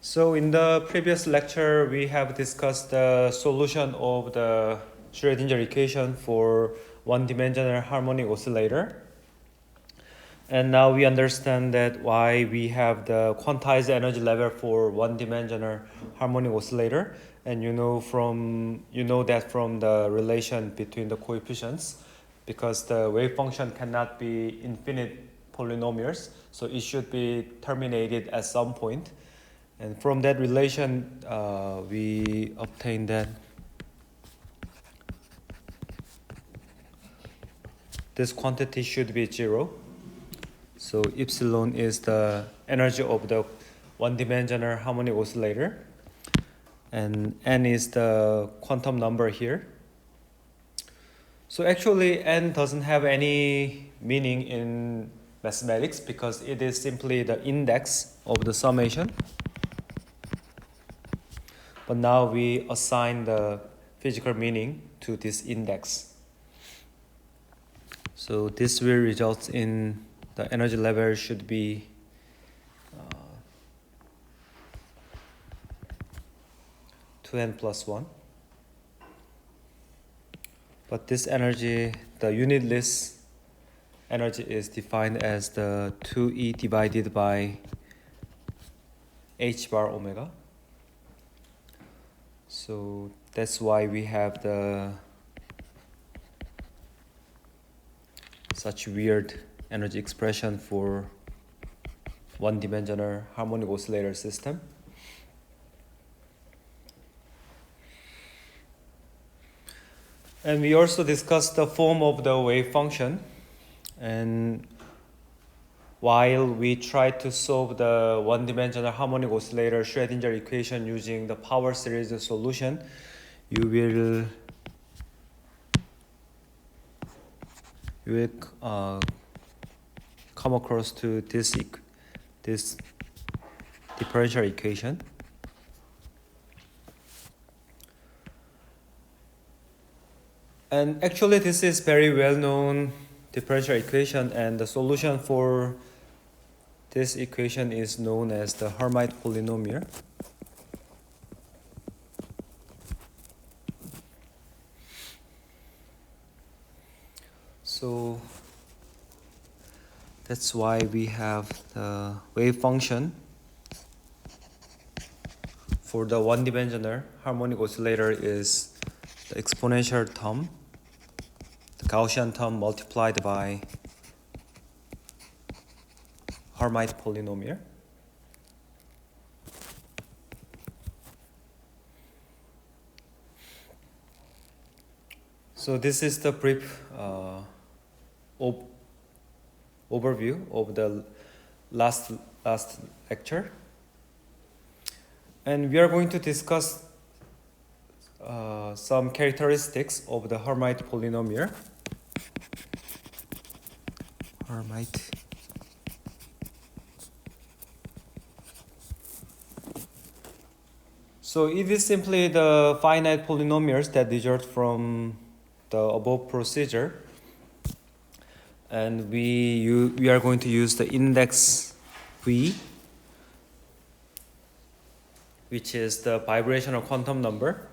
So in the previous lecture, we have discussed the solution of the Schrödinger equation for one-dimensional harmonic oscillator. And now we understand that why we have the quantized energy level for one-dimensional harmonic oscillator. And you know that from the relation between the coefficients, because the wave function cannot be infinite polynomials, so it should be terminated at some point. And from that relation, we obtain that this quantity should be 0. So epsilon is the energy of the one-dimensional harmonic oscillator, and n is the quantum number here. So actually, n doesn't have any meaning in mathematics because it is simply the index of the summation. But now we assign the physical meaning to this index. So this will result in the energy level should be 2n plus 1. But this energy, the unitless energy, is defined as the 2e divided by h bar omega. So that's why we have the such weird energy expression for one-dimensional harmonic oscillator system. And we also discussed the form of the wave function. And while we try to solve the one-dimensional harmonic oscillator Schrödinger equation using the power series solution, you will come across to this differential equation. And actually, this is very well-known differential equation, and the solution for this equation is known as the Harmonic polynomial. So that's why we have the wave function for the one-dimensional harmonic oscillator is the exponential term, the Gaussian term multiplied by Harmonic polynomial. So this is the brief overview of the last lecture, and we are going to discuss some characteristics of the Harmonic polynomial. Harmonic. So it is simply the finite polynomials that result from the above procedure, and we are going to use the index v, which is the vibrational quantum number,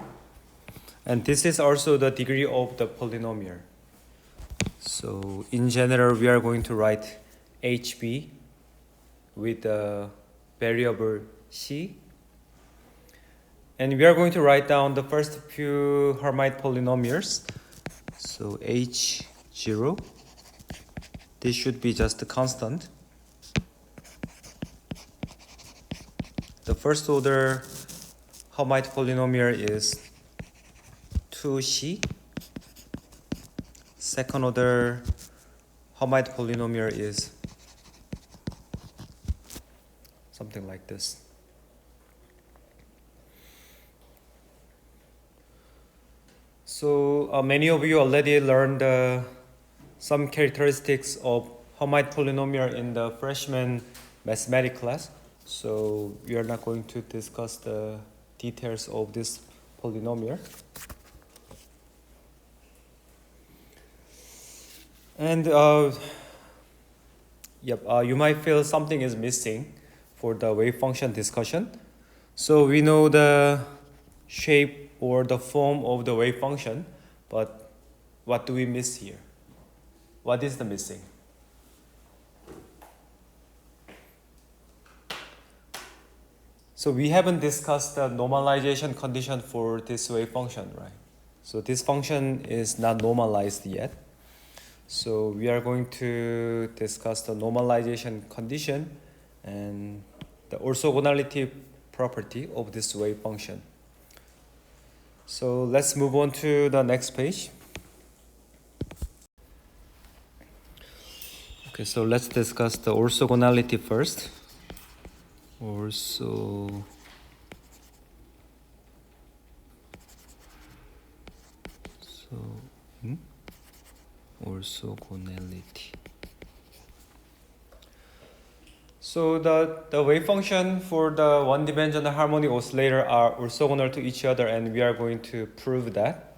and this is also the degree of the polynomial. So in general, we are going to write hb with the variable c, and we are going to write down the first few Harmonic polynomials. So h0, this should be just a constant. The first order Harmonic polynomial is 2c. Second order Harmonic polynomial is something like this. So many of you already learned some characteristics of Harmonic polynomial in the freshman mathematics class. So we are not going to discuss the details of this polynomial. And you might feel something is missing for the wave function discussion. So we know the shape or the form of the wave function, but what do we miss here? What is the missing? So we haven't discussed the normalization condition for this wave function, right? So this function is not normalized yet. So we are going to discuss the normalization condition and the orthogonality property of this wave function. So let's move on to the next page. Okay, so let's discuss the orthogonality first. Orthogonality. So the wave function for the one-dimensional harmonic oscillator are orthogonal to each other, and we are going to prove that.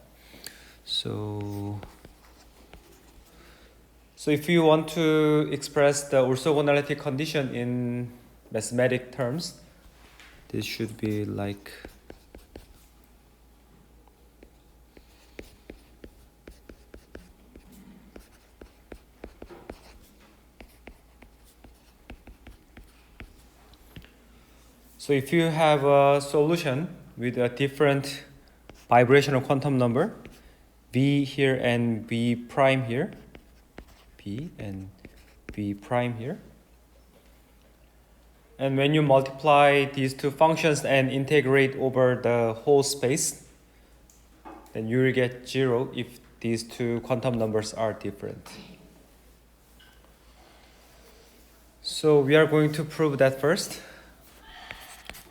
So if you want to express the orthogonality condition in mathematic terms, this should be like so if you have a solution with a different vibrational quantum number, V here and V prime here, V and V prime here, and when you multiply these two functions and integrate over the whole space, then you will get 0 if these two quantum numbers are different. So we are going to prove that first.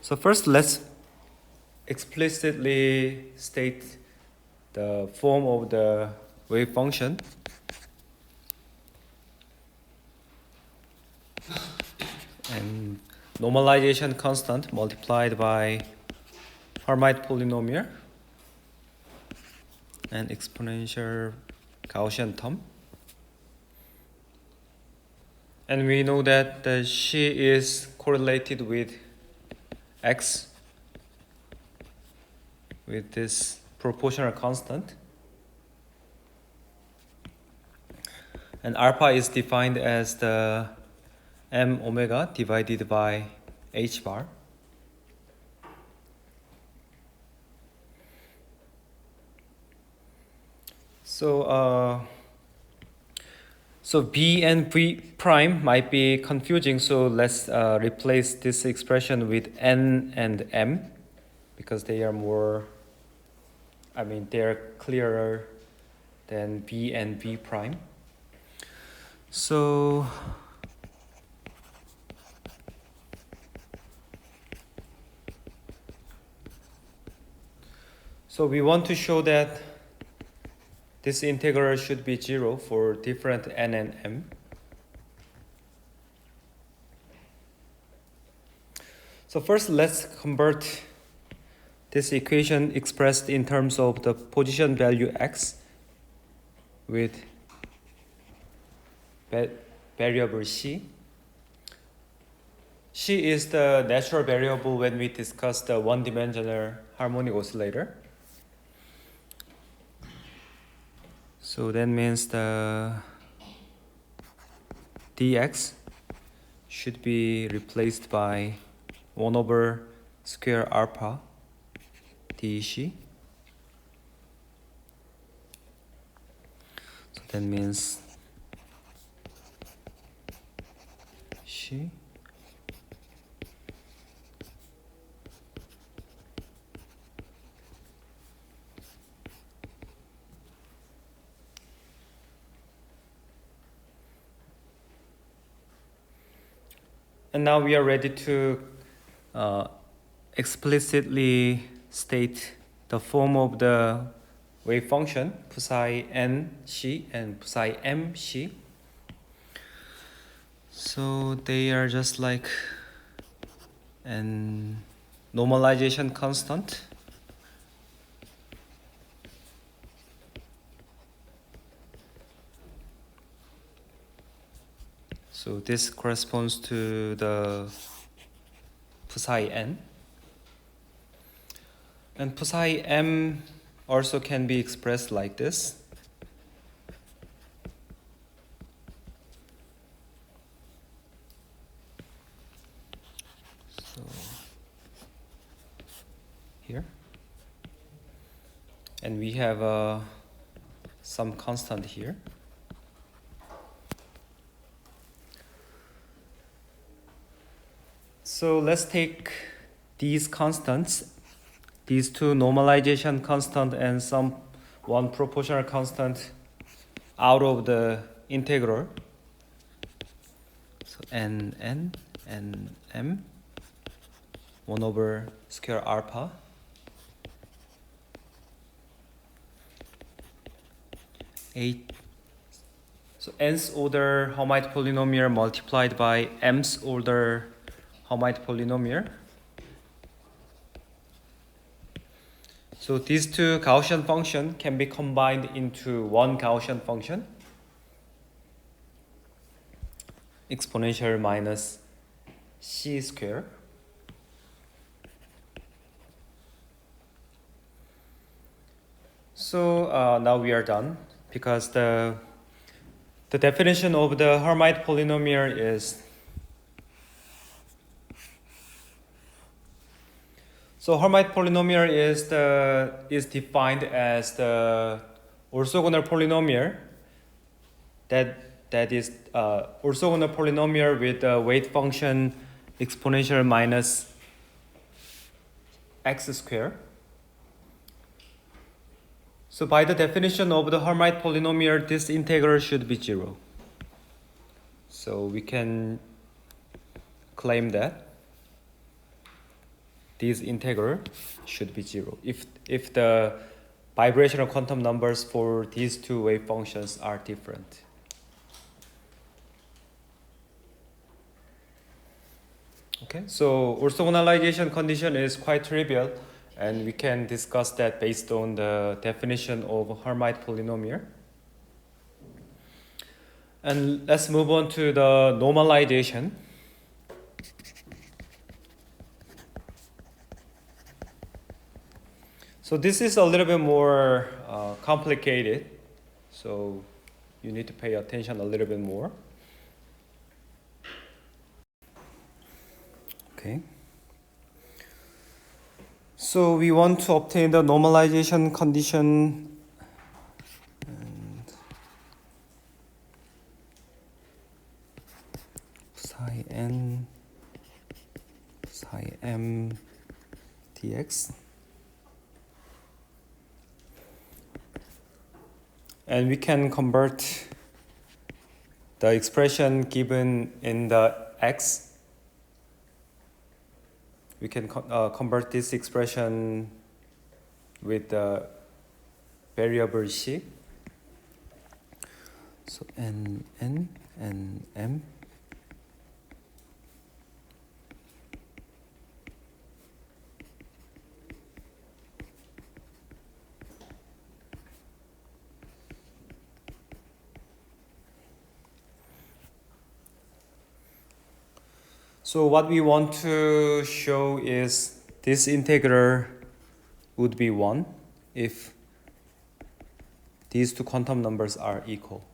So first, let's explicitly state the form of the wave function. And normalization constant multiplied by Harmonic polynomial and exponential Gaussian term. And we know that the Ch is correlated with x with this proportional constant, and alpha is defined as the m omega divided by h bar. So b and v prime might be confusing, so let's replace this expression with n and m because they are they are clearer than b and v prime. So we want to show that this integral should be 0 for different n and m. So first, let's convert this equation expressed in terms of the position value x with variable c. C is the natural variable when we discuss the one-dimensional harmonic oscillator. So that means the dx should be replaced by 1 over square alpha dc. So that means c and now we are ready to explicitly state the form of the wave function psi n c and psi m c. So they are just like an normalization constant. So this corresponds to the psi n. And psi m also can be expressed like this. So here. And we have some constant here. So let's take these constants, these two normalization constant and some one proportional constant out of the integral. So n m 1 over square alpha eight. So nth order Harmonic polynomial multiplied by mth order Harmonic polynomial. So these two Gaussian functions can be combined into one Gaussian function, exponential minus c square. So now we are done, because the definition of the Harmonic polynomial is, so Harmonic polynomial is defined as the orthogonal polynomial that is orthogonal polynomial with the weight function exponential minus x square. So by the definition of the Harmonic polynomial, this integral should be 0. So we can claim that this integral should be 0 if the vibrational quantum numbers for these two wave functions are different. Okay, so orthogonalization condition is quite trivial, and we can discuss that based on the definition of Harmonic polynomial. And let's move on to the normalization. So this is a little bit more complicated, so you need to pay attention a little bit more. Okay. So we want to obtain the normalization condition, and psi n psi m dx. And we can convert the expression given in the x. We can convert this expression with the variable c. So n and m. So what we want to show is this integral would be 1 if these two quantum numbers are equal.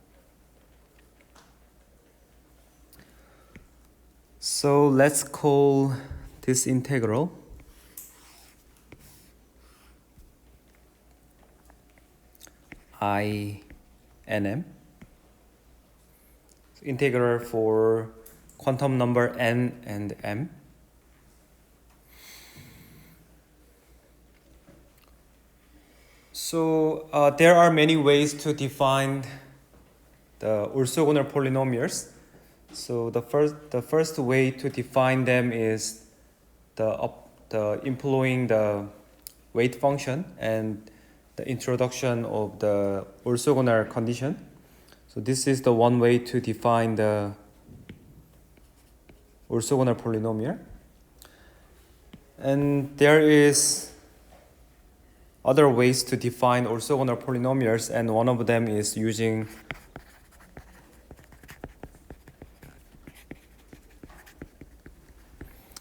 So let's call this integral I n m. So integral for quantum number n and m. So there are many ways to define the orthogonal polynomials. So the first way to define them is the employing the weight function and the introduction of the orthogonal condition. So this is the one way to define the orthogonal polynomial. And there is other ways to define orthogonal polynomials, and one of them is using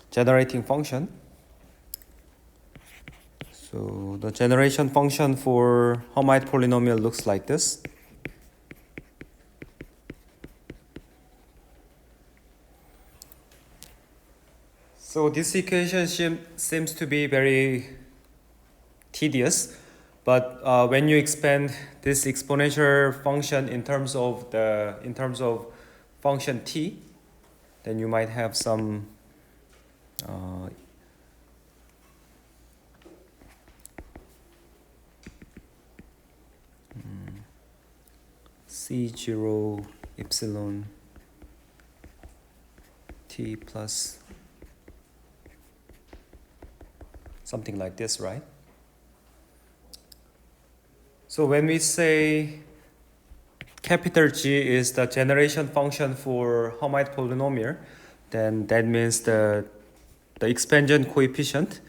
generating function. So the generation function for Harmonic polynomial looks like this. So this equation seems to be very tedious, but when you expand this exponential function in terms of function t, then you might have some C0 epsilon t plus something like this, right? So when we say capital G is the generation function for Harmonic polynomial, then that means the expansion coefficient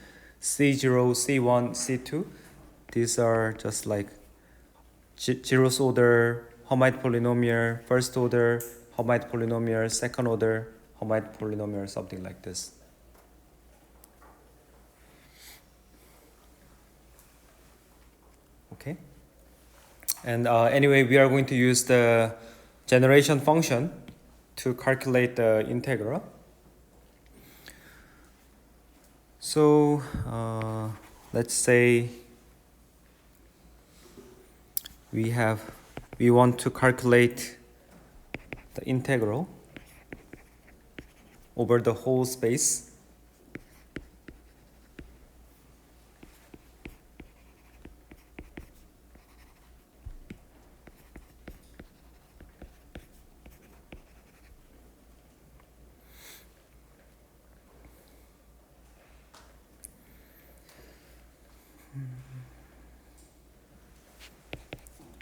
C0, C1, C2, these are just like zeroth order Harmonic polynomial, first order Harmonic polynomial, second order Harmonic polynomial, something like this. Okay. And anyway, we are going to use the generation function to calculate the integral. So let's say we want to calculate the integral over the whole space.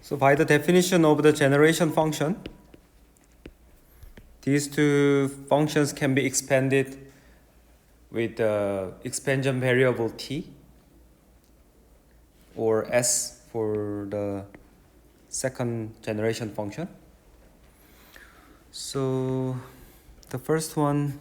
So by the definition of the generation function, these two functions can be expanded with the expansion variable t, or s for the second generation function. So the first one,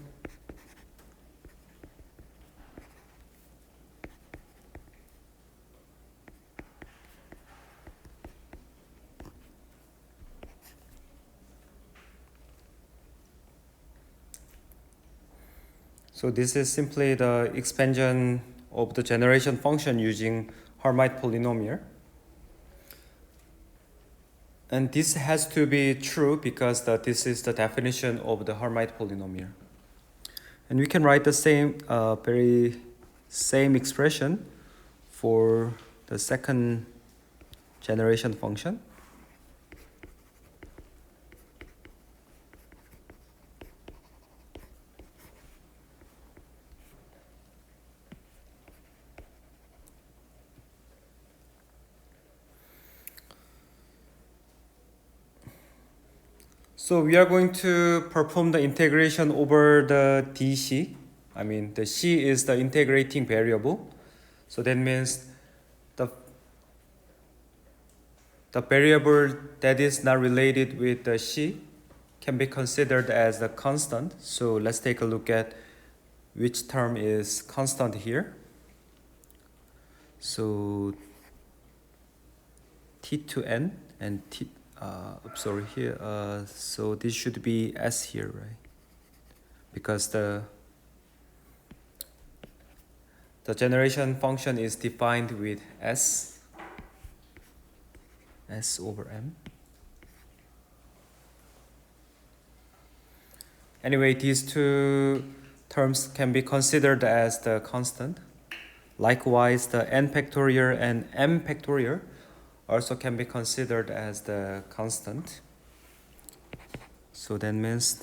so this is simply the expansion of the generation function using Harmonic polynomial. And this has to be true because this is the definition of the Harmonic polynomial. And we can write the same expression for the second generation function. So we are going to perform the integration over the dc. I mean, the c is the integrating variable. So that means the variable that is not related with the c can be considered as a constant. So let's take a look at which term is constant here. So t to n and t. Sorry here. So this should be s here, right? Because the generation function is defined with s over m. Anyway, these two terms can be considered as the constant. Likewise, the n factorial and m factorial also can be considered as the constant. So that means,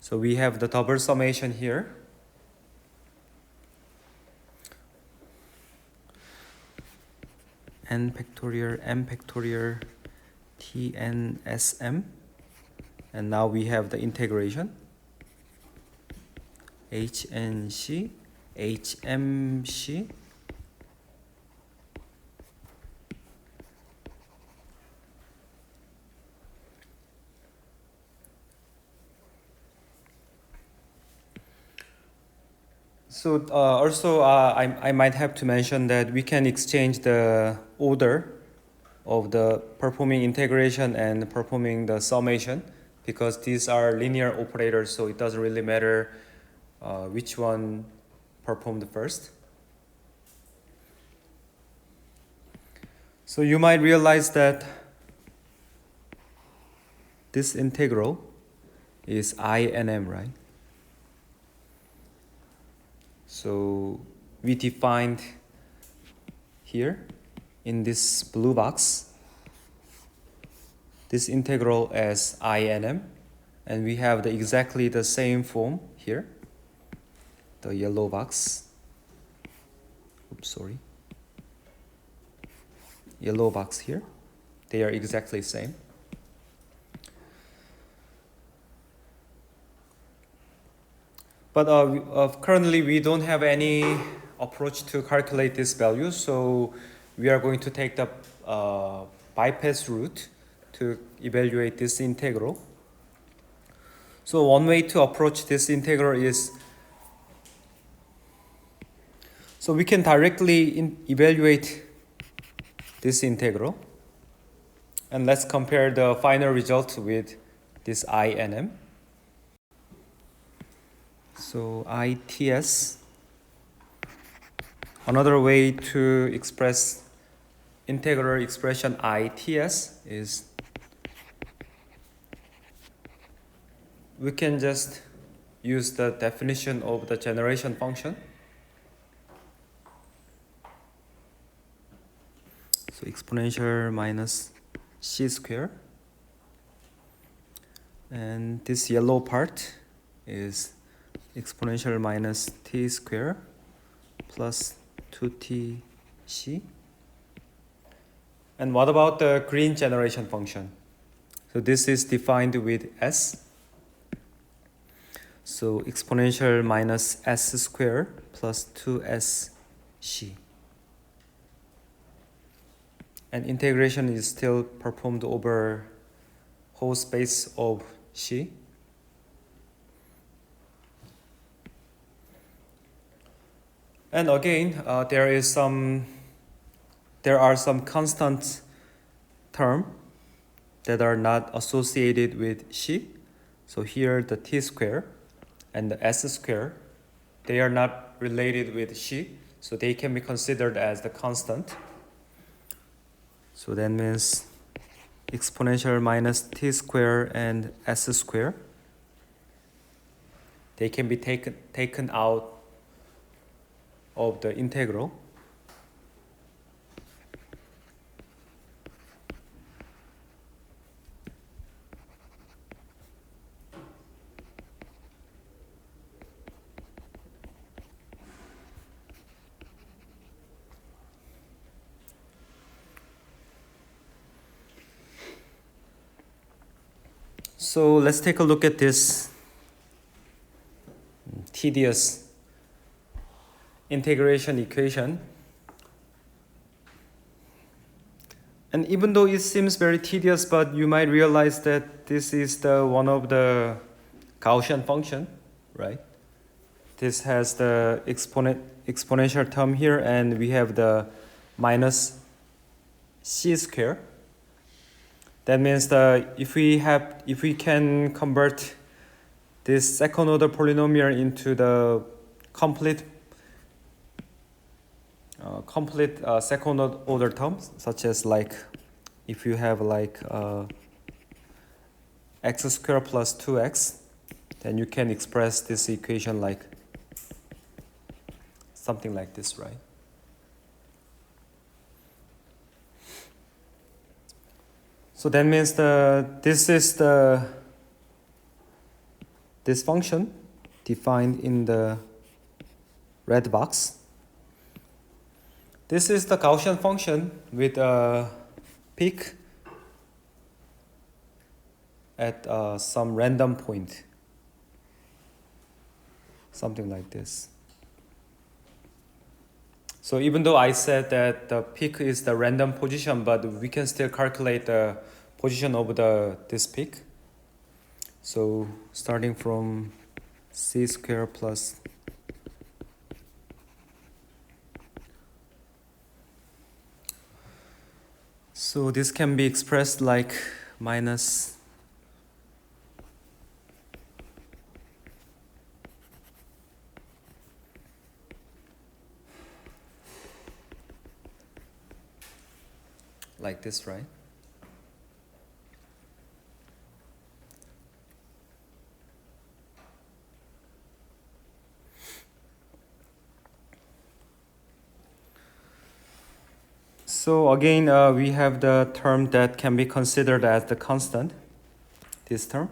so we have the double summation here. N factorial, m factorial, tn sm. And now we have the integration. hnc, hmc. So also I might have to mention that we can exchange the order of the performing integration and performing the summation, because these are linear operators, so it doesn't really matter which one performed first. So you might realize that this integral is I and m, right? So we defined here in this blue box this integral as I and m, and we have exactly the same form here, the yellow box. Oops, sorry. Yellow box here. They are exactly the same. But currently we don't have any approach to calculate this value, so we are going to take the bypass route to evaluate this integral. So one way to approach this integral is, so we can directly evaluate this integral, and let's compare the final result with this I and m. So ITS, another way to express integral expression ITS is we can just use the definition of the generation function. So exponential minus c square, and this yellow part is exponential minus t square plus 2tc. And what about the green generation function? So this is defined with s. So exponential minus s square plus 2sc. And integration is still performed over whole space of c. And again, there are some constant term that are not associated with c. So here the t square and the s square, they are not related with c, so they can be considered as the constant. So that means exponential minus t square and s square, they can be taken out of the integral. So let's take a look at this tedious integration equation. And even though it seems very tedious, but you might realize that this is the one of the Gaussian function, right? This has the exponential term here, and we have the minus c square. That means that if we can convert this second order polynomial into the complete second order terms, such as like if you have like x squared plus 2x, then you can express this equation like something like this, right? So that means this function defined in the red box. This is the Gaussian function with a peak at some random point, something like this. So even though I said that the peak is the random position, but we can still calculate the position of this peak. So starting from c squared plus So this can be expressed like minus like this, right? So again, we have the term that can be considered as the constant, this term.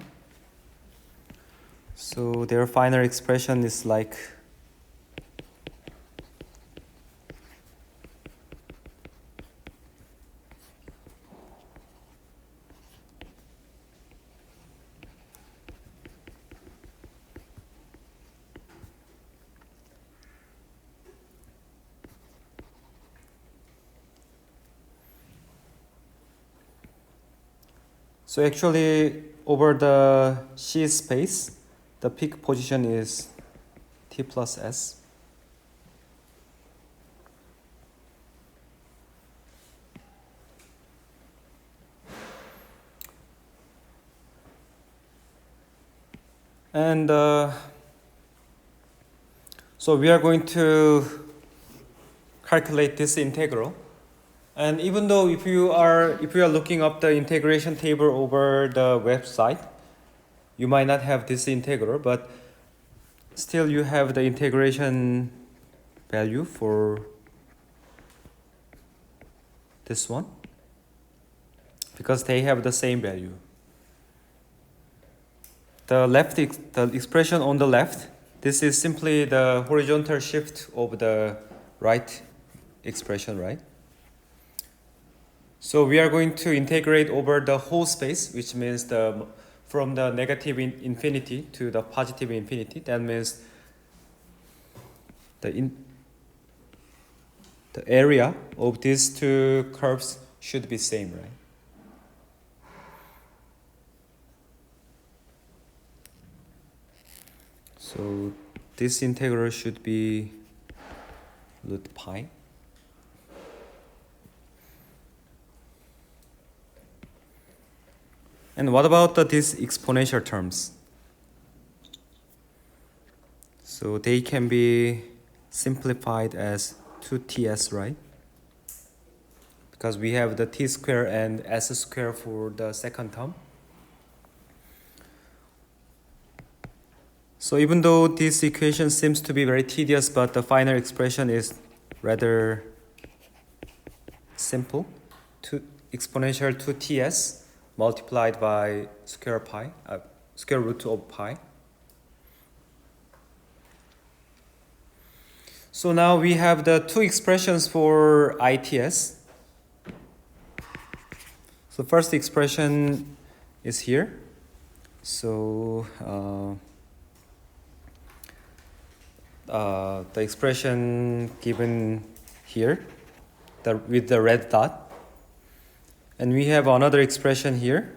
So their final expression is like so actually over the C space, the peak position is T plus S. And so we are going to calculate this integral. And even though if you are looking up the integration table over the website, you might not have this integral, but still you have the integration value for this one because they have the same value. The expression on the left, this is simply the horizontal shift of the right expression, right? So we are going to integrate over the whole space, which means from the negative infinity to the positive infinity. That means the area of these two curves should be same, right? So this integral should be root pi. And what about these exponential terms? So they can be simplified as 2ts, right? Because we have the t square and s square for the second term. So even though this equation seems to be very tedious, but the final expression is rather simple. Exponential 2ts multiplied by square root of pi. So now we have the two expressions for ITS. So first expression is here. So the expression given here with the red dot. And we have another expression here,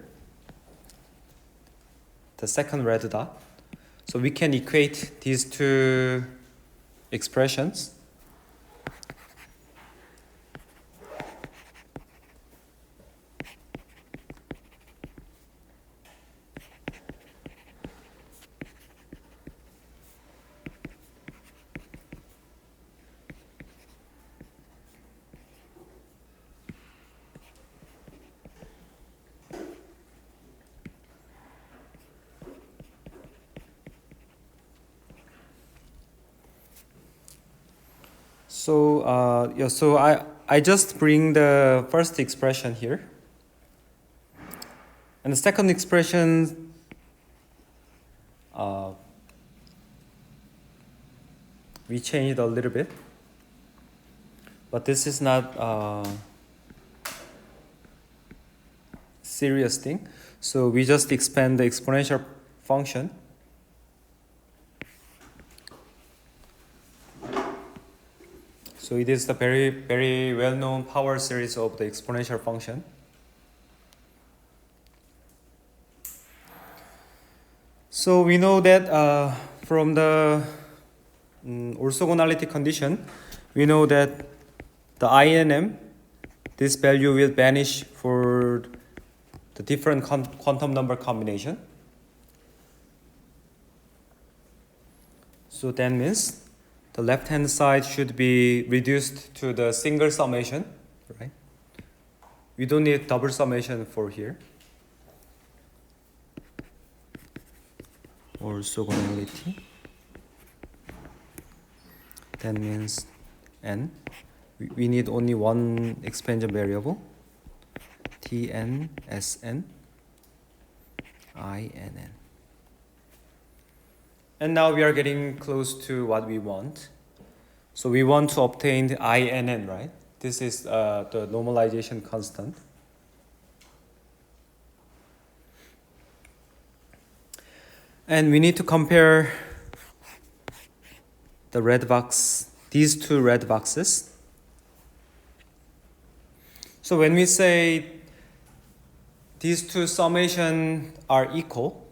the second red dot. So we can equate these two expressions. So I just bring the first expression here, and the second expression we changed a little bit, but this is not serious thing. So we just expand the exponential function. So it is the very, very well-known power series of the exponential function. So we know that from the orthogonality condition, we know that the INM this value will vanish for the different quantum number combination. So that means the left hand side should be reduced to the single summation, right? We don't need double summation for here. Orthogonality. That means n. We need only one expansion variable. Tn, Sn,Inn. And now we are getting close to what we want. So we want to obtain the Inn, right? This is the normalization constant. And we need to compare the red box, these two red boxes. So when we say these two summation are equal,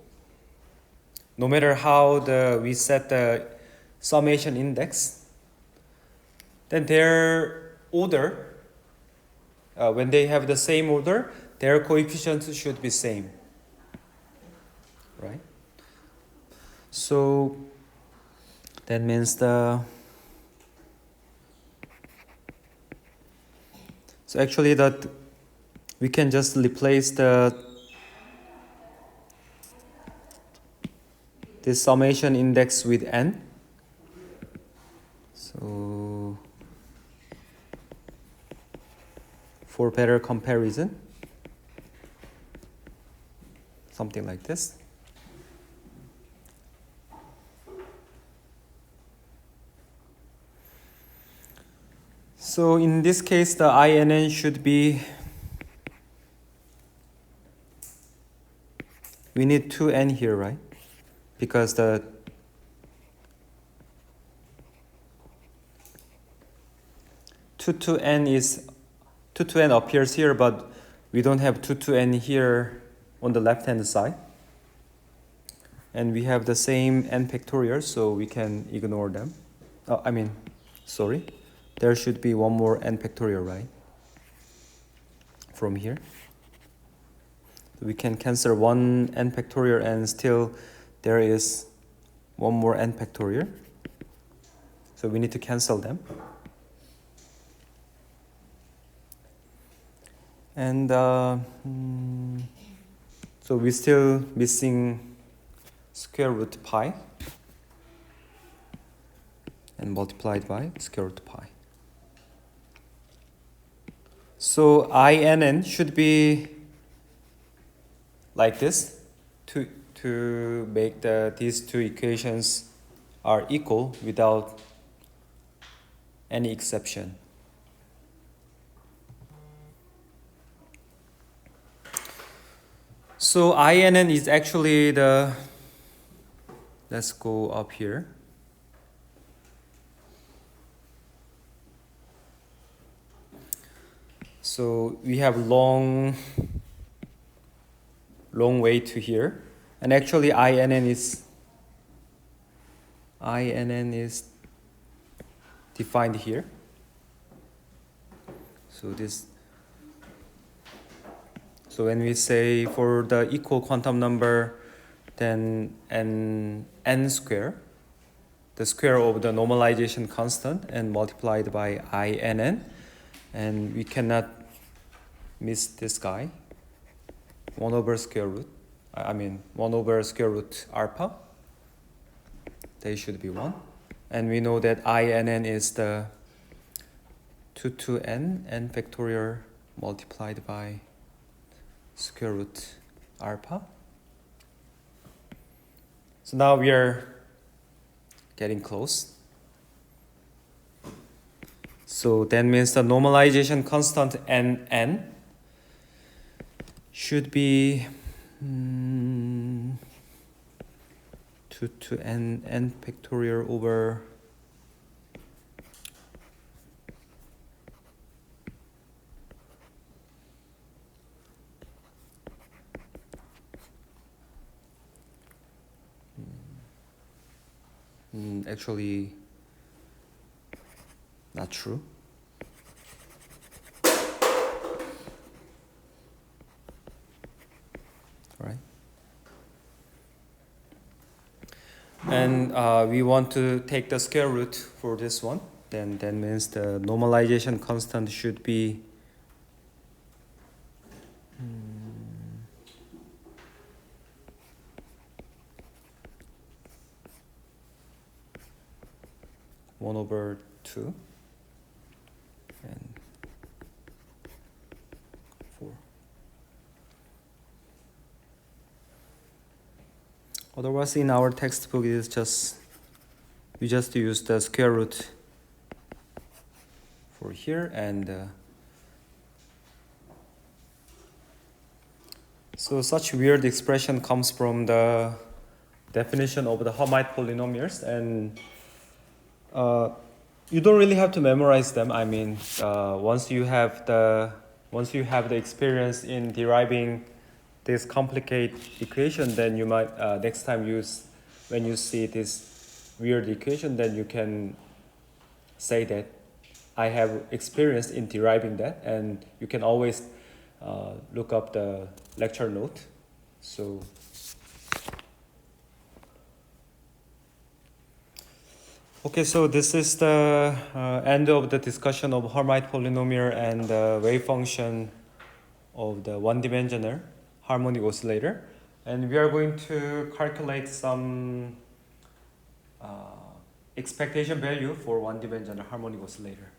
no matter how we set the summation index, then their order, when they have the same order, their coefficients should be same, right? So that means so actually that we can just replace this summation index with n. So for better comparison, something like this. So in this case, the Inn should be, we need 2n here, right? Because the 2n appears here, but we don't have 2n here on the left hand side. And we have the same n factorial, so we can ignore them. Sorry. There should be one more n factorial, right? From here. We can cancel one n factorial and still there is one more n factorial. So we need to cancel them. And so we're still missing square root pi and multiplied by square root pi. So Inn should be like this to make these two equations are equal without any exception. So Inn is actually let's go up here. So we have long way to here, and actually Inn is defined here. So when we say for the equal quantum number, then n square, the square of the normalization constant, and multiplied by Inn. And we cannot miss this guy. 1 over square root alpha. They should be 1. And we know that Inn is the 2n n factorial multiplied by square root alpha. So now we are getting close. So that means the normalization constant n should be 2n n factorial over actually not true. And we want to take the square root for this one. Then that means the normalization constant should be 1/2 and 4. Otherwise, in our textbook, it's just we just use the square root for here, and so such weird expression comes from the definition of the Harmonic polynomials, and you don't really have to memorize them. I mean, once you have the experience in deriving this complicated equation, then you might next time when you see this weird equation, then you can say that I have experience in deriving that, and you can always look up the lecture note. So okay, so this is the end of the discussion of Harmonic polynomial and the wave function of the one-dimensional harmonic oscillator, and we are going to calculate some expectation value for one-dimensional harmonic oscillator.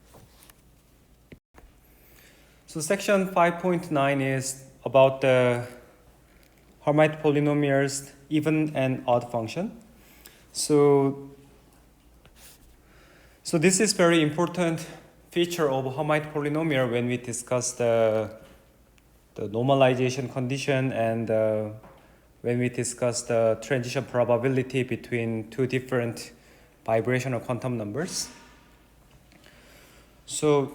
So section 5.9 is about the Harmonic polynomials even and odd function. So this is very important feature of Harmonic polynomial when we discuss the normalization condition, and when we discuss the transition probability between two different vibrational quantum numbers. So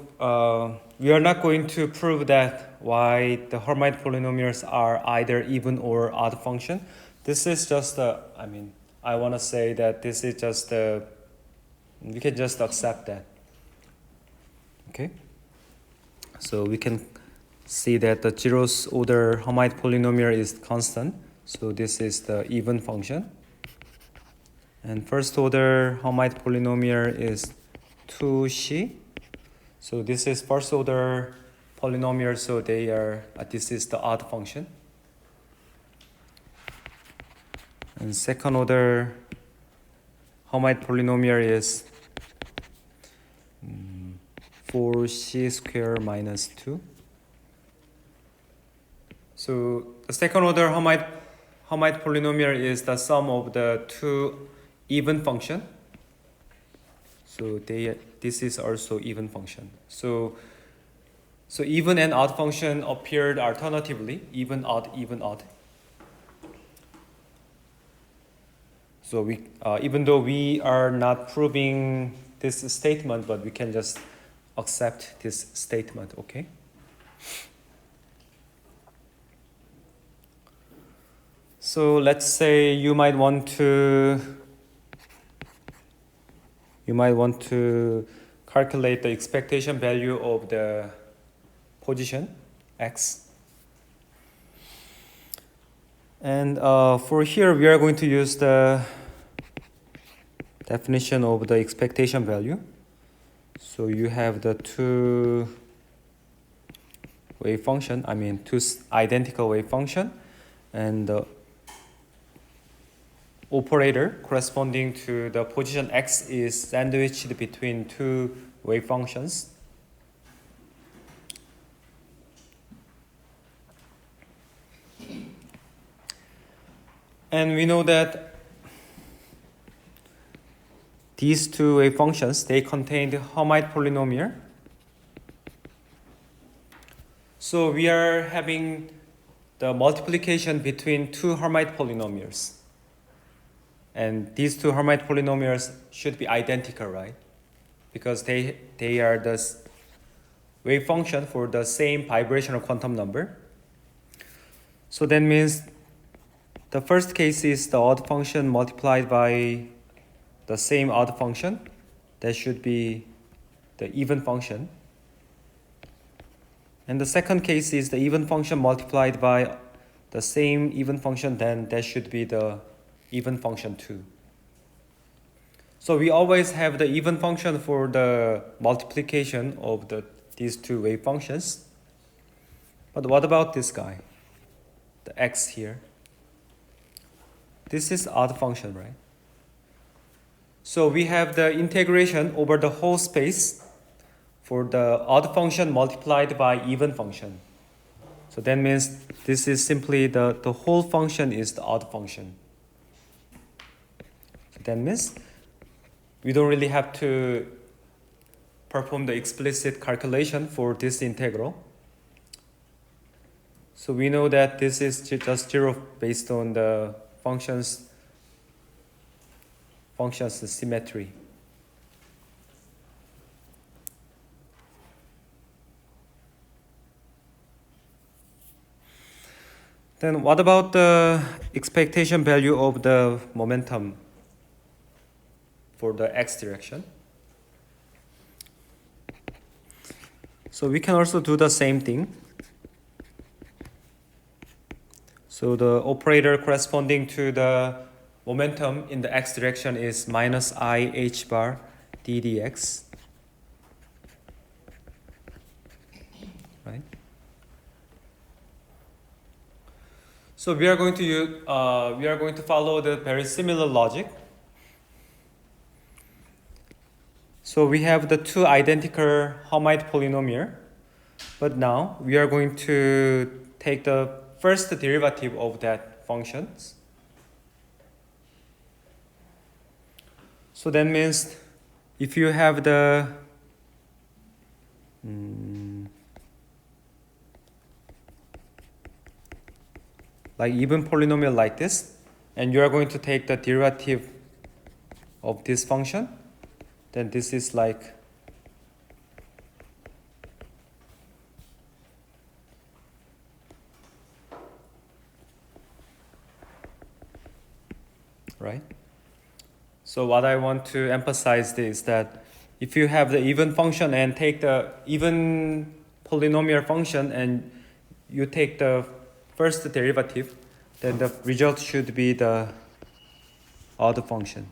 we are not going to prove that why the Harmonic polynomials are either even or odd function. This is just I want to say that this is just we can just accept that. Okay, so we can see that the zeroth order Harmonic polynomial is constant, so this is the even function, and first order Harmonic polynomial is 2c, so this is first order polynomial, so they are this is the odd function, and second order Harmonic polynomial is 4c squared minus 2. So the second order Harmonic polynomial is the sum of the two even function. So this is also even function. So even and odd function appeared alternatively, even odd, even odd. So we even though we are not proving this statement, but we can just accept this statement, okay? So let's say you might want to calculate the expectation value of the position x. And for here we are going to use the definition of the expectation value. So you have the two wave function, two identical wave function, and the operator corresponding to the position x is sandwiched between two wave functions. And we know that these two wave functions, they contain the Harmonic polynomial. So we are having the multiplication between two Harmonic polynomials. And these two Harmonic polynomials should be identical, right? Because they are the wave function for the same vibrational quantum number. So that means the first case is the odd function multiplied by the same odd function. That should be the even function. And the second case is the even function multiplied by the same even function, then that should be the even function too. So we always have the even function for the multiplication of these two wave functions. But what about this guy? The x here. This is odd function, right? So we have the integration over the whole space for the odd function multiplied by even function. So that means this is simply the whole function is the odd function. So that means we don't really have to perform the explicit calculation for this integral. So we know that this is just 0 based on the function's symmetry. Then what about the expectation value of the momentum for the x direction? So we can also do the same thing. So the operator corresponding to the momentum in the x direction is minus I h bar d dx. Right? So we are going to follow the very similar logic. So we have the two identical Harmonic polynomial, but now we are going to take the first derivative of that functions. So that means if you have the like even polynomial like this, and you are going to take the derivative of this function, then this is like right? So what I want to emphasize is that if you have the even function and take the even polynomial function and you take the first derivative, then the result should be the odd function.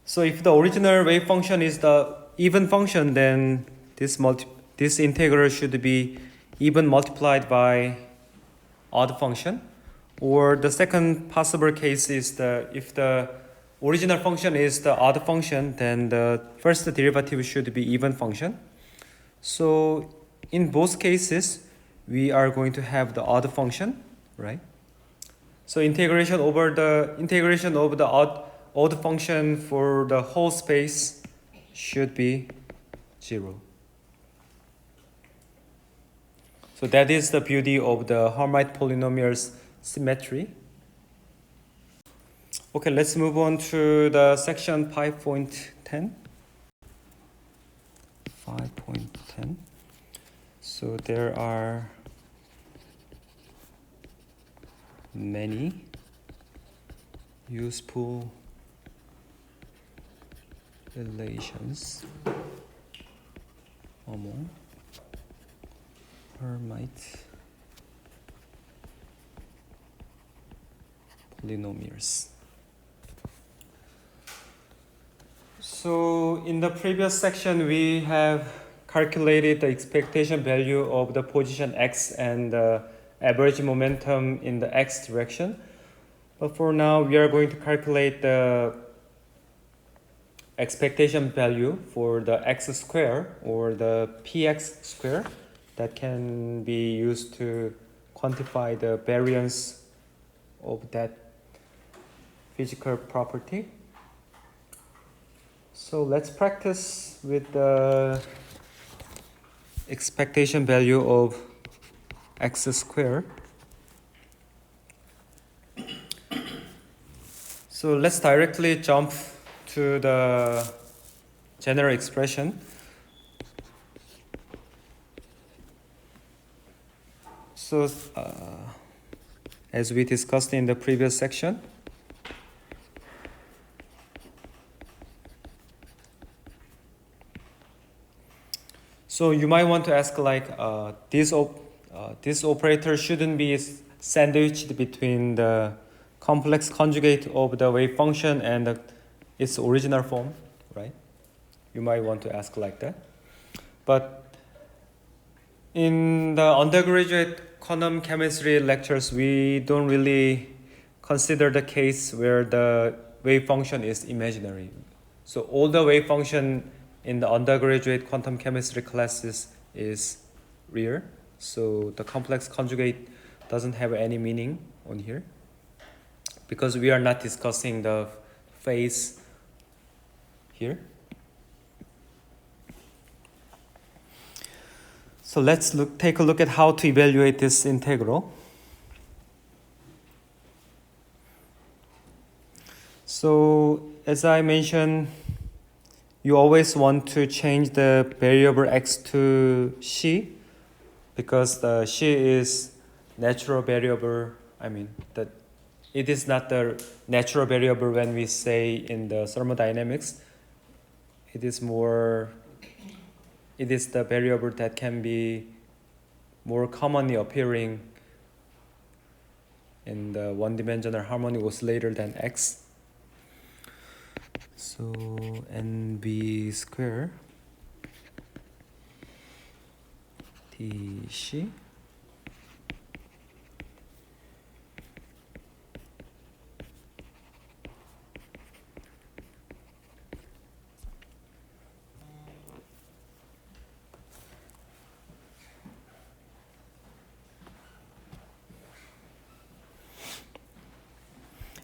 So if the original wave function is the even function, then this integral should be even multiplied by odd function. Or the second possible case is if the original function is the odd function, then the first derivative should be even function. So in both cases, we are going to have the odd function, right? So integration of the odd function for the whole space should be 0. So that is the beauty of the Harmonic polynomial's symmetry. Okay, let's move on to the section 5.10. 5.10. So there are many useful relations among Harmonic polynomials. So in the previous section, we have calculated the expectation value of the position x and the average momentum in the x direction. But for now, we are going to calculate the expectation value for the x square or the px square that can be used to quantify the variance of that physical property. So let's practice with the expectation value of x squared. So let's directly jump to the general expression. So as we discussed in the previous section, so you might want to ask like this operator shouldn't be sandwiched between the complex conjugate of the wave function and its original form, right? You might want to ask like that. But in the undergraduate quantum chemistry lectures, we don't really consider the case where the wave function is imaginary. So all the wave function in the undergraduate quantum chemistry classes is real. So the complex conjugate doesn't have any meaning on here because we are not discussing the phase here. So let's take a look at how to evaluate this integral. So as I mentioned, you always want to change the variable x to xi because the xi is natural variable. I mean, that it is not the natural variable when we say in the thermodynamics. It is the variable that can be more commonly appearing in the one-dimensional harmonic oscillator than x. So nb square dc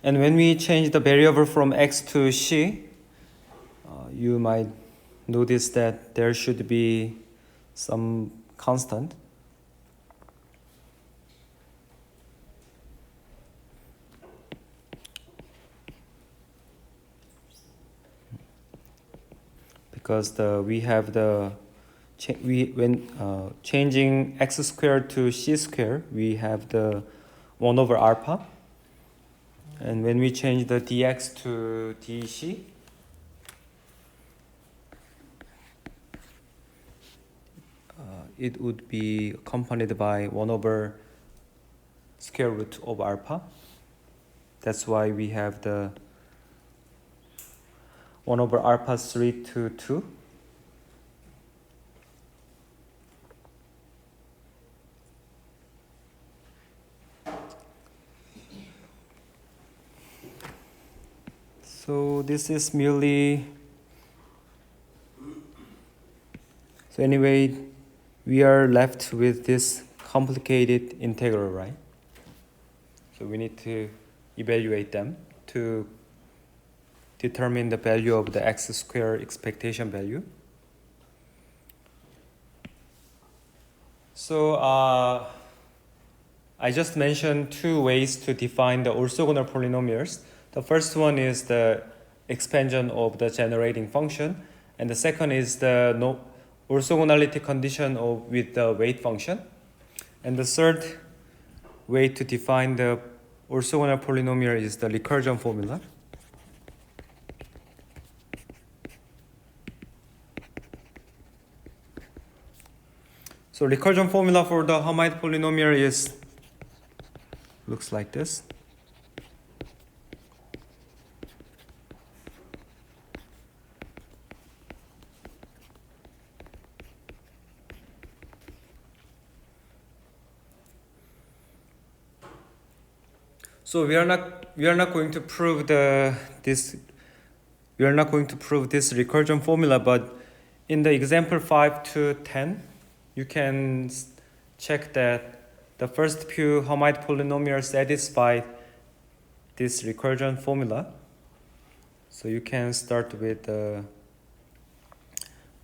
and when we change the variable from x to xi, you might notice that there should be some constant. Because we have the when changing x squared to xi squared, we have the 1 over alpha. And when we change the dx to dc, it would be accompanied by 1 over square root of alpha. That's why we have the 1 over alpha 3 to 2. So this is merely, so anyway, we are left with this complicated integral, right? So we need to evaluate them to determine the value of the x squared expectation value. So I just mentioned two ways to define the orthogonal polynomials. The first one is the expansion of the generating function, and the second is the orthogonality condition with the weight function. And the third way to define the orthogonal polynomial is the recursion formula. So recursion formula for the Harmonic polynomial looks like this. So we are not going to prove this recursion formula, but in the example 5 to 10, you can check that the first few Harmonic polynomials satisfy this recursion formula. So you can start with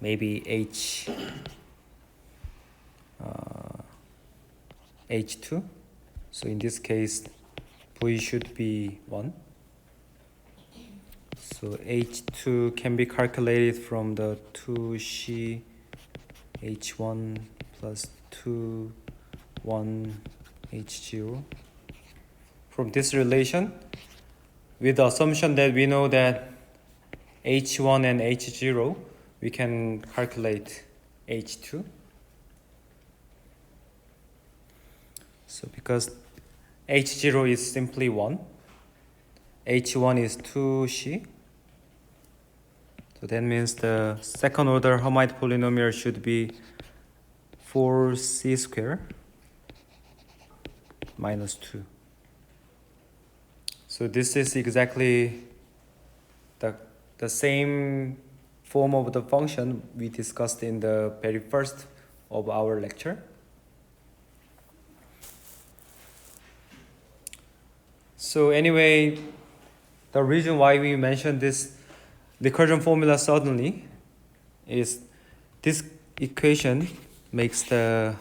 maybe H2. So in this case, V should be 1. So H2 can be calculated from the 2C H1 plus 2, 1 H0. From this relation, with the assumption that we know that H1 and H0, we can calculate H2. So because H0 is simply 1. H1 is 2C. So that means the second order Harmonic polynomial should be 4C squared minus 2. So this is exactly the same form of the function we discussed in the very first of our lecture. So anyway, the reason why we mentioned this recursion formula suddenly is this equation makes this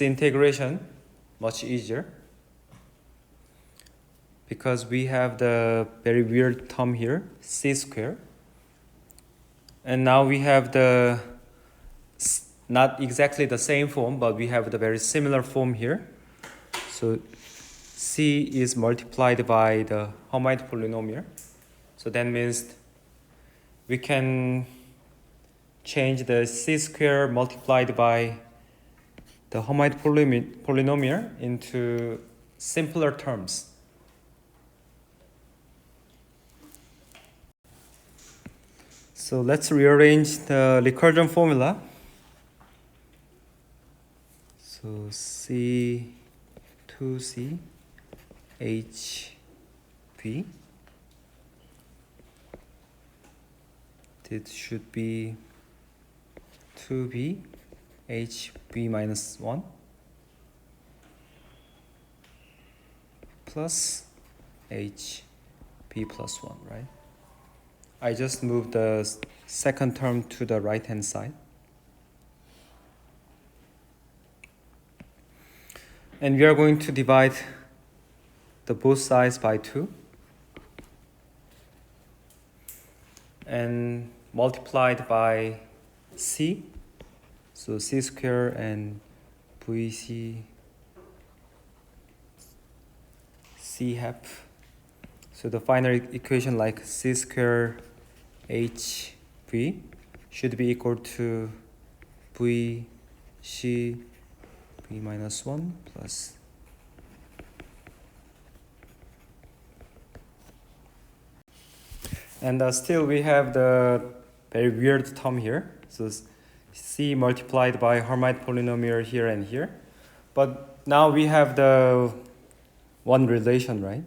integration much easier, because we have the very weird term here, c squared, and now we have the not exactly the same form, but we have the very similar form here. So c is multiplied by the Harmonic polynomial. So that means we can change the c squared multiplied by the Harmonic polynomial into simpler terms. So let's rearrange the recursion formula. So C, 2C, HV. It should be 2B, HB minus 1 plus HB plus 1, right? I just moved the second term to the right-hand side. And we are going to divide the both sides by 2 and multiplied by C. So C squared and VC C half. So the final equation, like C squared HV should be equal to VC V minus 1 plus and still we have the very weird term here. So C multiplied by Harmonic polynomial here and here. But now we have the one relation, right?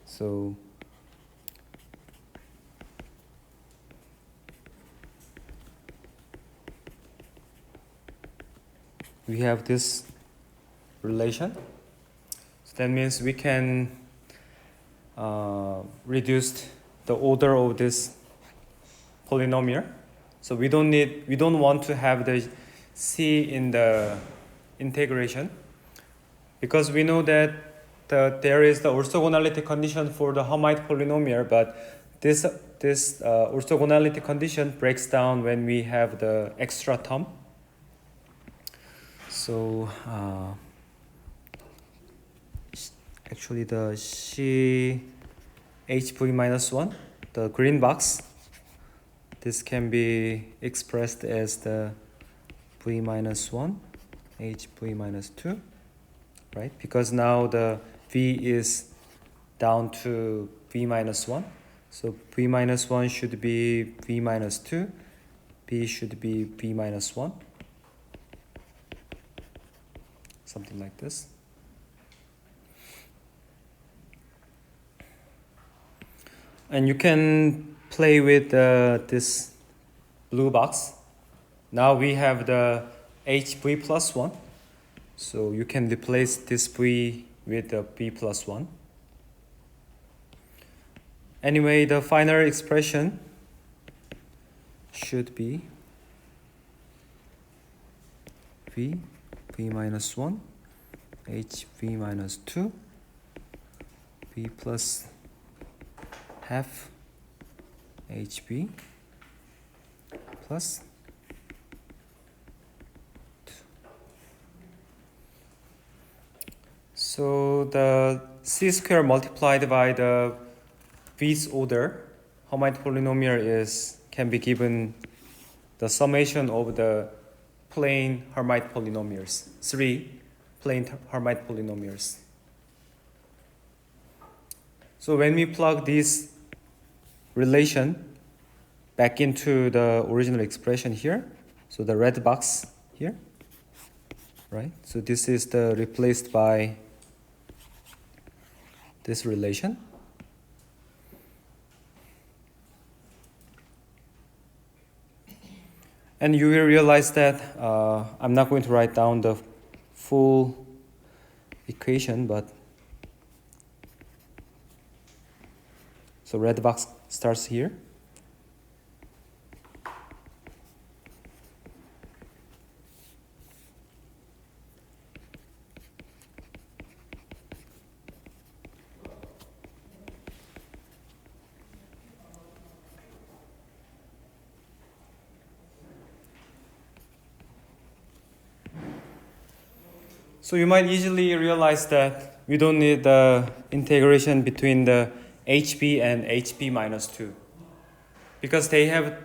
So we have this relation. So that means we can reduce the order of this polynomial. So we don't want to have the c in the integration, because we know that there is the orthogonality condition for the Harmonic polynomial, but this orthogonality condition breaks down when we have the extra term. So actually the CHV minus 1, the green box, this can be expressed as the V minus 1, HV minus 2, right? Because now the V is down to V minus 1. So V minus 1 should be V minus 2, V should be V minus 1. Something like this. And you can play with this blue box. Now we have the HV plus 1. So you can replace this V with the V plus 1. Anyway, the final expression should be V minus 1, HV minus 2, V plus half HV plus 2. So the C squared multiplied by the V's order Harmonic polynomial can be given the summation of the plain Harmonic polynomials, 3 plane Harmonic polynomials. So when we plug this relation back into the original expression here, so the red box here, right? So this is the replaced by this relation. And you will realize that I'm not going to write down the full equation, but so red box starts here. So you might easily realize that we don't need the integration between the HB and HB minus 2 because they have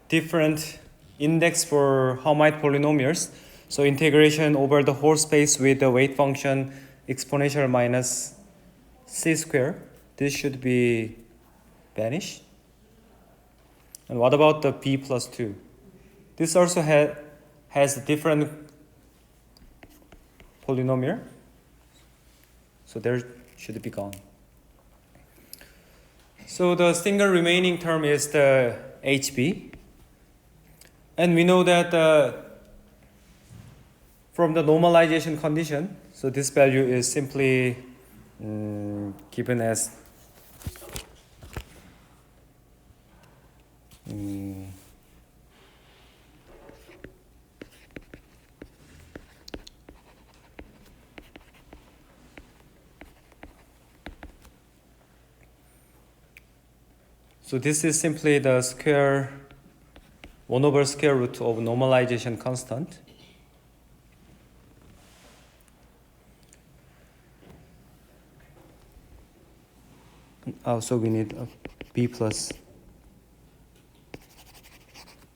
different index for Harmonic polynomials. So integration over the whole space with the weight function exponential minus c square, this should be vanished. And what about the b plus 2? This also has a different polynomial, so there should be gone. So the single remaining term is the HB, and we know that from the normalization condition, so this value is simply given as so this is simply the square 1 over square root of normalization constant. So we need a b plus.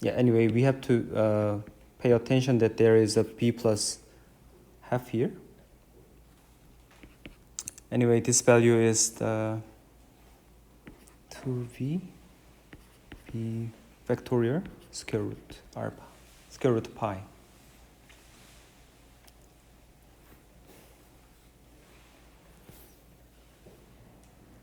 Yeah, anyway, we have to pay attention that there is a b plus half here. Anyway, this value is the 2v b factorial square root alpha, square root pi.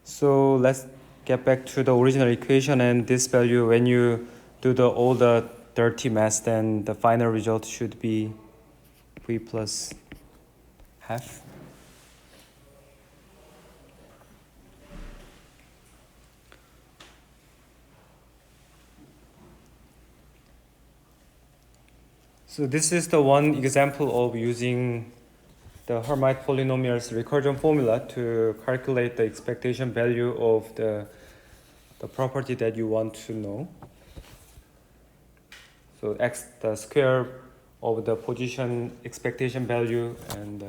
So let's get back to the original equation, and this value, when you do all the dirty math, then the final result should be v plus half. So this is the one example of using the Harmonic polynomials recursion formula to calculate the expectation value of the property that you want to know. So x, the square of the position expectation value, and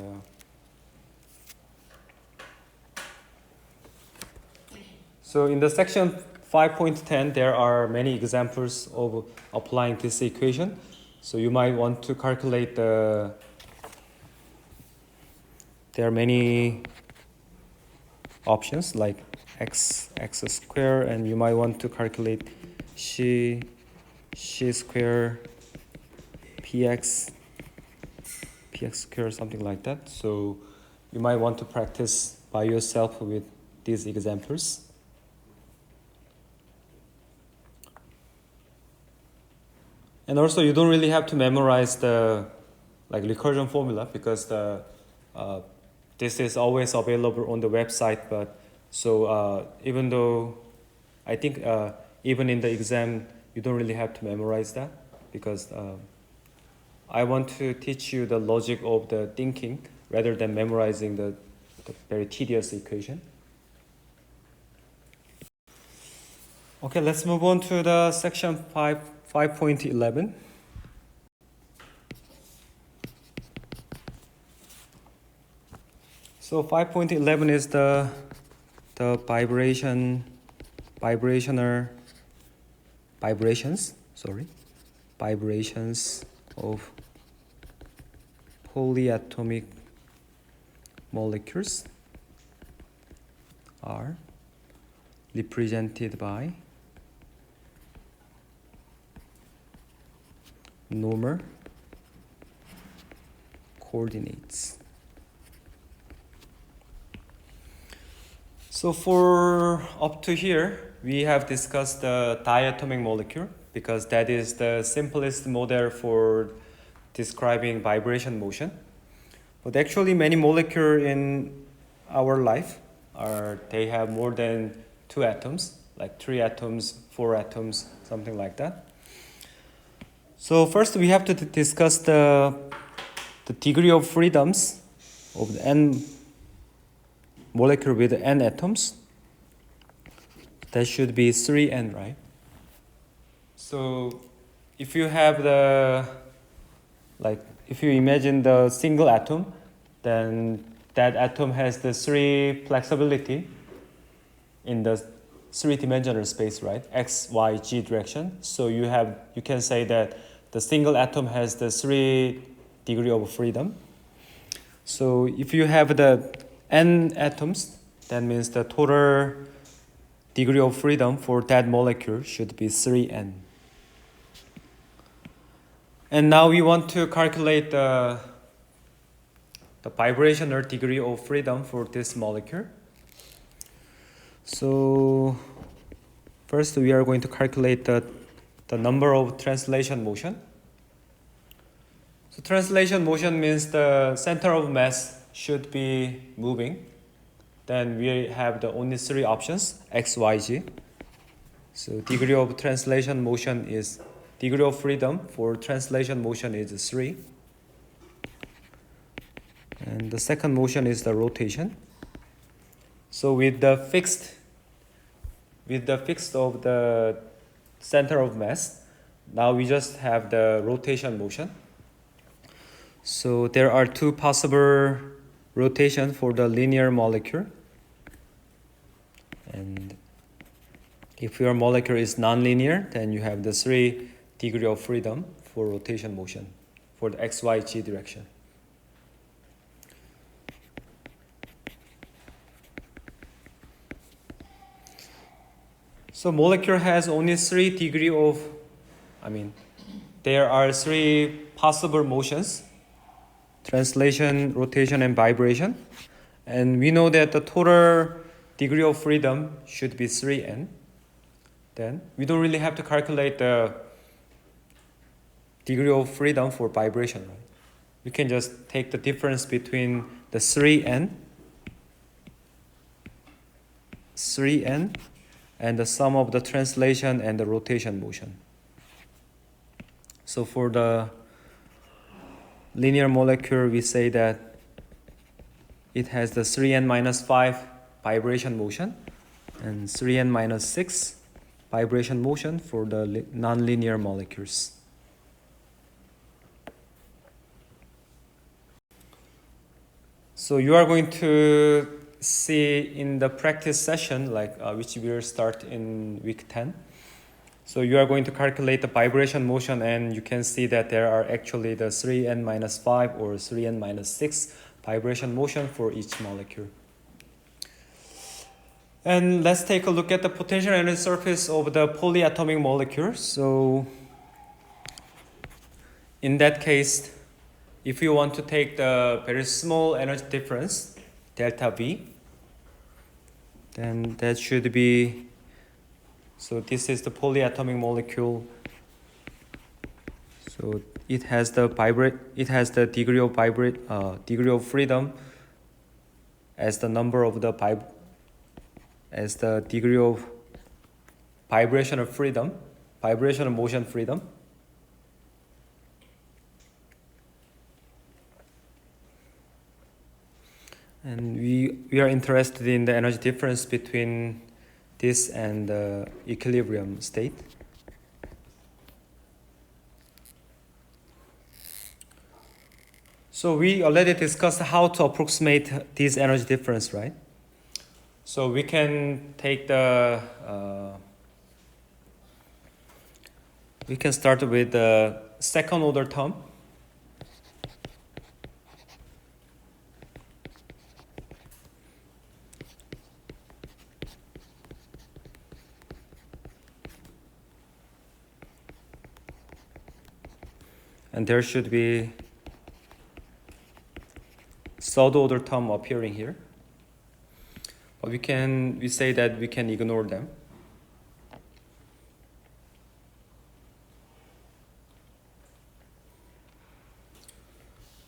so in the section 5.10 there are many examples of applying this equation. So you might want to calculate there are many options like x square, and you might want to calculate c square, px square, something like that. So you might want to practice by yourself with these examples. And also, you don't really have to memorize the recursion formula because this is always available on the website. But so even though I think even in the exam you don't really have to memorize that, because I want to teach you the logic of the thinking rather than memorizing the very tedious equation. Okay, let's move on to the section 5.11. So 5.11 is the vibrations of polyatomic molecules are represented by normal coordinates. So for up to here, we have discussed the diatomic molecule because that is the simplest model for describing vibration motion. But actually many molecules in our life they have more than 2 atoms, like 3 atoms, 4 atoms, something like that. So first we have to discuss the degree of freedoms of the n molecule with n atoms. That should be 3n, right? So if you have if you imagine the single atom, then that atom has the 3 flexibility in the 3-dimensional space, right? X, Y, G direction. So you can say that the single atom has the 3 degree of freedom. So if you have the n atoms, that means the total degree of freedom for that molecule should be 3n. And now we want to calculate the vibrational degree of freedom for this molecule. So first we are going to calculate the number of translation motion. So translation motion means the center of mass should be moving. Then we have the only 3 options, X, Y, Z. So degree of translation motion is, degree of freedom for translation motion is 3. And the second motion is the rotation. So with the fixed of the center of mass, now we just have the rotation motion. So there are 2 possible rotation for the linear molecule. And if your molecule is nonlinear, then you have the 3 degree of freedom for rotation motion for the X, Y, G direction. So molecule has only 3 degree of, there are 3 possible motions: translation, rotation, and vibration. And we know that the total degree of freedom should be 3n. Then we don't really have to calculate the degree of freedom for vibration, right? We can just take the difference between the 3n and the sum of the translation and the rotation motion. So for the linear molecule, we say that it has the 3n minus 5 vibration motion and 3n minus 6 vibration motion for the nonlinear molecules. So you are going to see in the practice session, which will start in week 10. So you are going to calculate the vibration motion, and you can see that there are actually the 3n minus 5 or 3n minus 6 vibration motion for each molecule. And let's take a look at the potential energy surface of the polyatomic molecule. So in that case, if you want to take the very small energy difference, delta V, then that should be, so this is the polyatomic molecule. So it has the degree of freedom as the number of the as the degree of vibrational motion freedom. And we are interested in the energy difference between this and the equilibrium state. So we already discussed how to approximate this energy difference, right? So we can take we can start with the second order term. and there should be third order term appearing here. But we say that we can ignore them.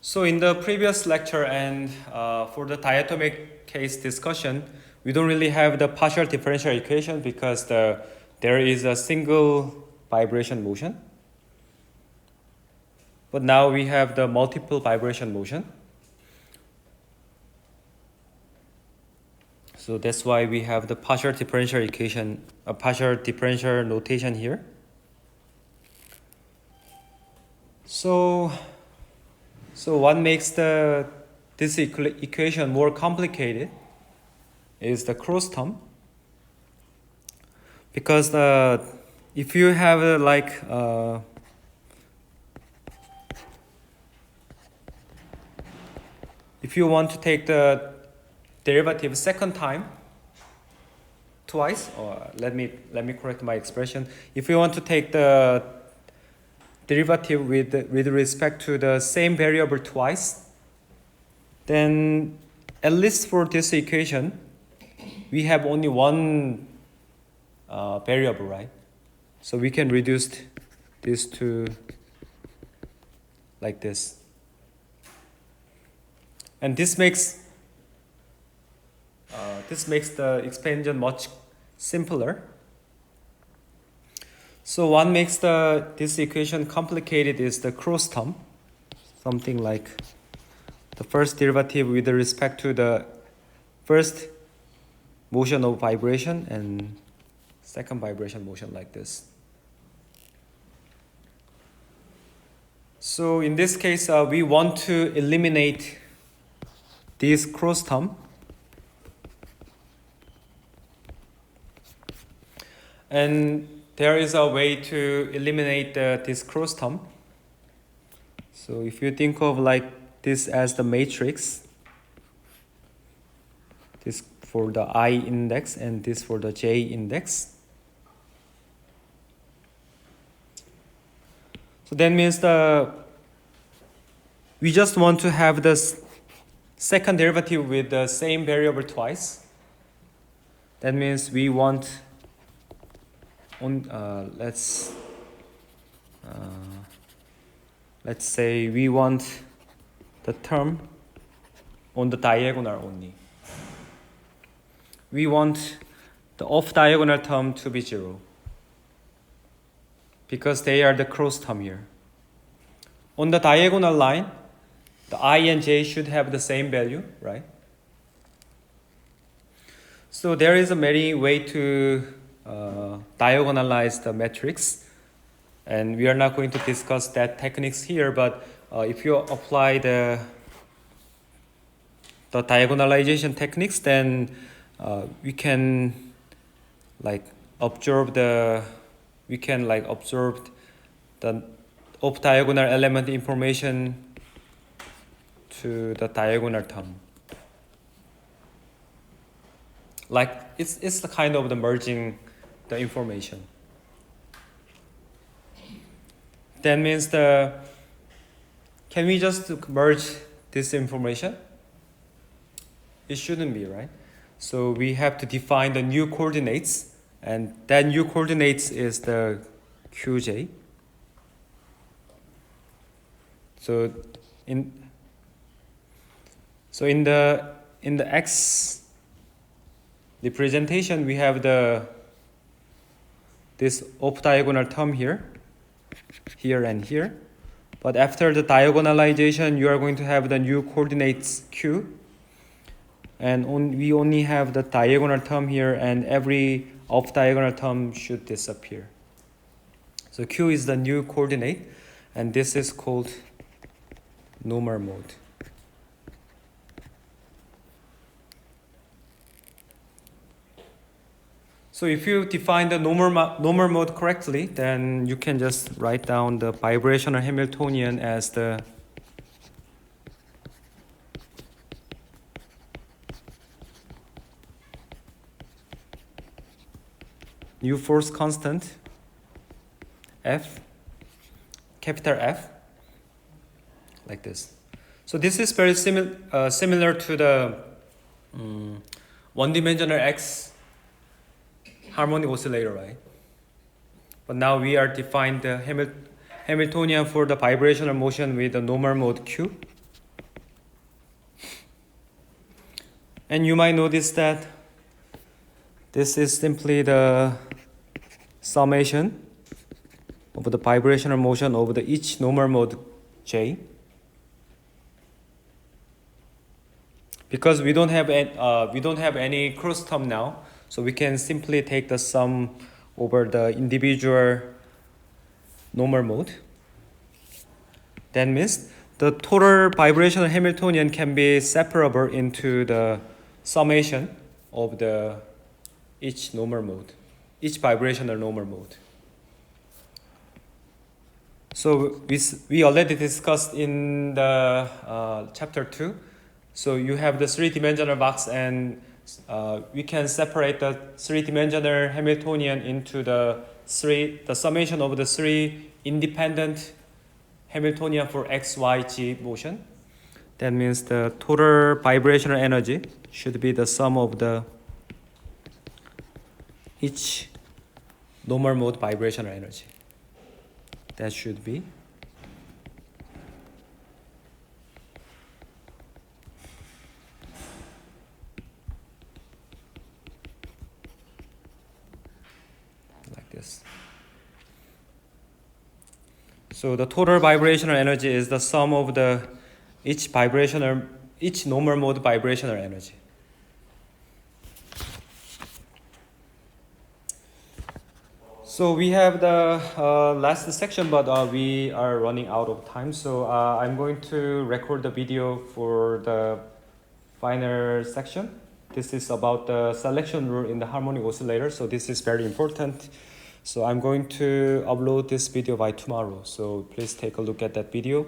So in the previous lecture and for the diatomic case discussion, we don't really have the partial differential equation because there is a single vibration motion. But now we have the multiple vibration motion. So that's why we have the partial differential equation, a partial differential notation here. So what makes this equation more complicated is the cross term. Because if you have if you want to take the derivative second time twice, or let me correct my expression. If you want to take the derivative with respect to the same variable twice, then at least for this equation, we have only one variable, right? So we can reduce this to like this. And this makes the expansion much simpler. So what makes this equation complicated is the cross term, something like the first derivative with respect to the first motion of vibration and second vibration motion like this. So in this case, we want to eliminate this cross term. And there is a way to eliminate this cross term. So if you think of like this as the matrix, this for the I index and this for the J index. So that means we just want to have the second derivative with the same variable twice. That means we want let's say we want the term on the diagonal only. We want the off diagonal term to be 0 because they are the cross term here. On the diagonal line, the I and J should have the same value, right? So there is a many way to diagonalize the matrix, and we are not going to discuss that techniques here, but if you apply the diagonalization techniques, then we can observe the off diagonal element information to the diagonal term. Like it's the kind of the merging the information. That means can we just merge this information? It shouldn't be, right? So we have to define the new coordinates, and that new coordinates is the Qj. So in the X representation, we have this off diagonal term here and here. But after the diagonalization, you are going to have the new coordinates Q. And we only have the diagonal term here, and every off diagonal term should disappear. So Q is the new coordinate, and this is called normal mode. So if you define the normal mode correctly, then you can just write down the vibrational Hamiltonian as the new force constant F, capital F, like this. So this is very similar to the one-dimensional X harmonic oscillator, right? But now we are defined the Hamiltonian for the vibrational motion with the normal mode Q. And you might notice that this is simply the summation of the vibrational motion over the each normal mode J. Because we don't have any cross term now, so we can simply take the sum over the individual normal mode. That means the total vibrational Hamiltonian can be separable into the summation of the each normal mode, each vibrational normal mode. So we already discussed in the chapter 2. So you have the three-dimensional box, and we can separate the three-dimensional Hamiltonian into the summation of the three independent Hamiltonian for x, y, g motion. That means the total vibrational energy should be the sum of the each normal mode vibrational energy. That should be like this. So the total vibrational energy is the sum of the each normal mode vibrational energy. So we have the last section, but we are running out of time. So I'm going to record the video for the final section. This is about the selection rule in the harmonic oscillator. So this is very important. So I'm going to upload this video by tomorrow. So please take a look at that video.